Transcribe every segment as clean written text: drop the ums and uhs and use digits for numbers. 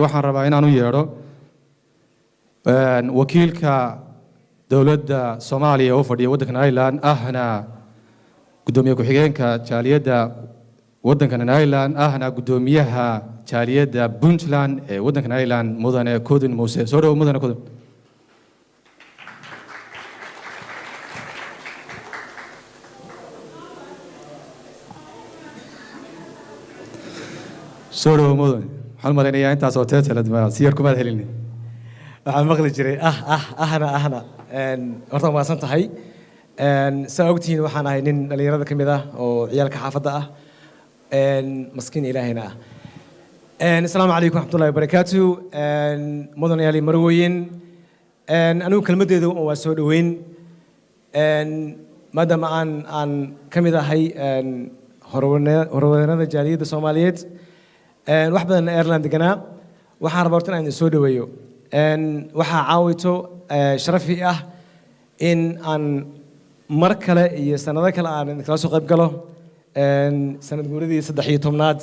waxaan rabaa inaan u yeedho wakiilka dowladda Soomaaliya oo fadhiya waddanka Ireland ahna gudoomiye ku-xigeenka jaaliyadda waddanka Ireland ahna gudoomiyaha jaaliyadda Puntland ee waddanka Ireland mudane Kodin Muuse soo dhaw mudane Kodin soo dhaw mudane waxaan maleynayaa intaas oo teetelad ma siyar kuma helin waxaan maqli jiray ahna horta waa san tahay saa ogtihiin waxaan ahay nin dhalinyarada ka mid ah oo ciyaalka xaafadda ah maskiin ilaahayna ah asalaamu calaykum waraxmatullahi wabarakaatu mudanayaali marwooyin anigu kelmaddeedu waa soo dhoweyn maadaama aan ka mid ahay horwadeennada jaaliyadda Soomaaliyeed wax badan Ireland deganaa waxaan rabaa horta inaan soo dhoweeyo waxaa caawito sharafi ah in aan mar kale iyo sanado kale aan kala soo qayb galo sanad guuradii 13aad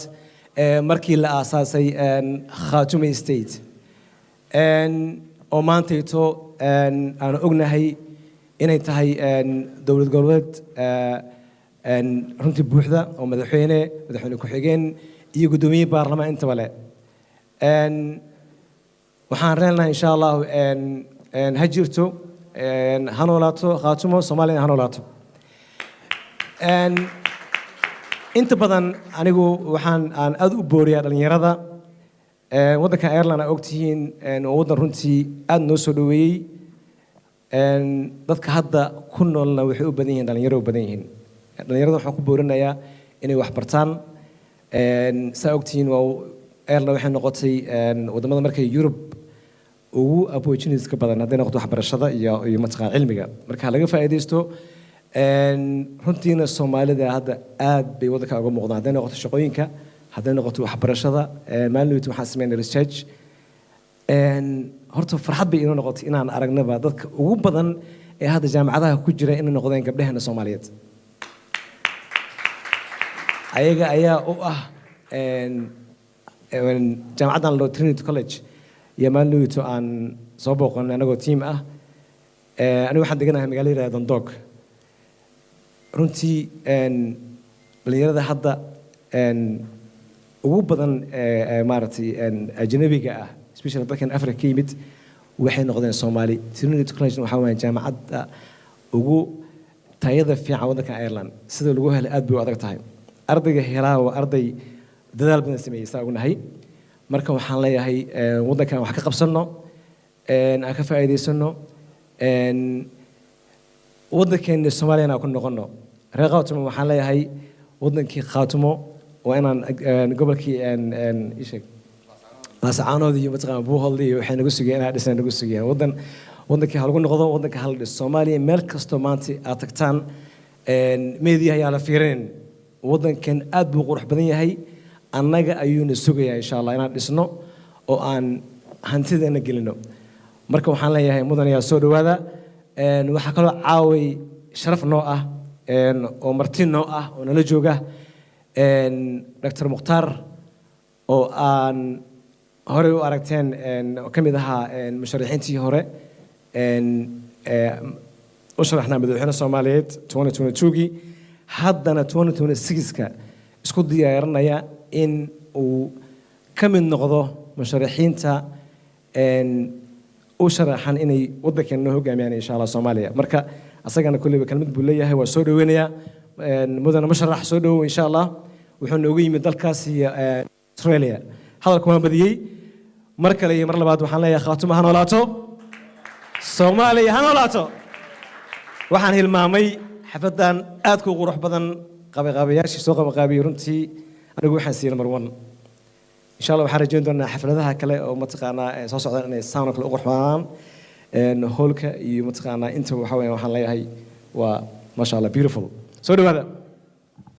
markii la aasaasay Khaatume State oo maantayto aan ognahay inay tahay dowlad goboleed runtii buuxda oo madaxweyne ku-xigeen iyo gudoomiye baarlamaan intaba leh waxaan reenahay insha Allah ha jirto ha noolaato Khaatumo Soomaaliya ha noolaato inta badan anigu waxaan aad u booriyaa dhalinyarada waddanka Ireland ay ogtihiin oo waddan runtii aad noo soo dhaweeyay dadka hadda ku noolna waxay u badan yihiin dhalinyaro u badan yihiin dhalinyarada waxaan ku boorinayaa inay wax bartaan saa ogtihiin waa Ireland waxay noqotay wadamada markay Europe ugu opportunities ka badan hadday noqoto waxbarashada iyo mataqaan cilmiga marka laga faa'iideysto runtiina Soomaalida hadda aad bay waddanka uga muuqdaan hadday noqoto shaqooyinka hadday noqoto waxbarashada maalintii waxaan sameynay research horta farxad bay inoo noqotay inaan aragnaba dadka ugu badan ee hadda jaamacadaha ku jira inay noqdeen gabdhaheena Soomaaliyeed ayaga ayaa u ah jaamacaddan loo Trinity College iyo maalintii aan soo booqan anagoo team ah anigu waxaan deganahay magaalada Dundalk runtii dhalinyarada hadda ugu badan maaragtay ajnabiga ah especially dadkan Afrika ka yimid waxay noqdeen Soomaali Trinity College waxa weeyaan jaamacadda ugu tayada fiican waddanka Ireland sida lagu helay aad bay u adag tahay ardayga helaa waa arday dadaal badan sameeyay saa ognahay marka waxaan leeyahay waddankan wax ka qabsano aan ka faa'iideysano waddankeena Soomaaliya aan ku noqono reer Khaatumo waxaan leeyahay waddankii Khaatumo waa inaan gobolkii isheeg laascaanood iyo mataqaan buuhol iyo waxay nagu sugeen inaan dhisna nagu sugeen waddankii hal ugu noqdo waddanka hal dhis Soomaaliya meel kasto maanta aad tagtaan meediyaha ayaa la fiirin waddankan aad buu qurux badan yahay annaga ayuuna sugayaa insha Allah inaan dhisno oo aan hantideena gelino marka waxaan leeyahay mudanayaa soo dhawaada waxa kale caaway sharaf noo ah oo martiin noo ah oo nala jooga Dr. Mukhtar oo aan hore u aragteen ka mid ahaa musharaxiintii hore u sharaxnaa madaxweynaha Soomaaliyeed 2022 haddana 2026ka isku diyaarinaya in uu ka mid noqdo musharaxiinta u sharaxan inay waddankeena hogaamiyaan insha Allah Soomaaliya marka asagana kulliba kalmad buu leeyahay waa soo dhaweynaya mudane musharax soo dhawow insha Allah wuxuu noogu yimid dalkaas iyo Australia hadalku waan badiyay mar kale iyo mar labaad waxaan leeyahay Khaatumo ha noolaato Soomaaliya ha noolaato waxaan hilmaamay xafadan aad ku qurux badan qabiqabiyaashii soo qabiqabiyo runtii anigu waxaan siiyay number 1 insha Allah waxaan rajayn doonaa xafladaha kale oo mataqaanaa soo socdaan inay saan kale u qurxaan hoolka iyo mataqaanaa inta waxa weeyaan waxaan leeyahay waa ma sha Allah beautiful soo dhawaada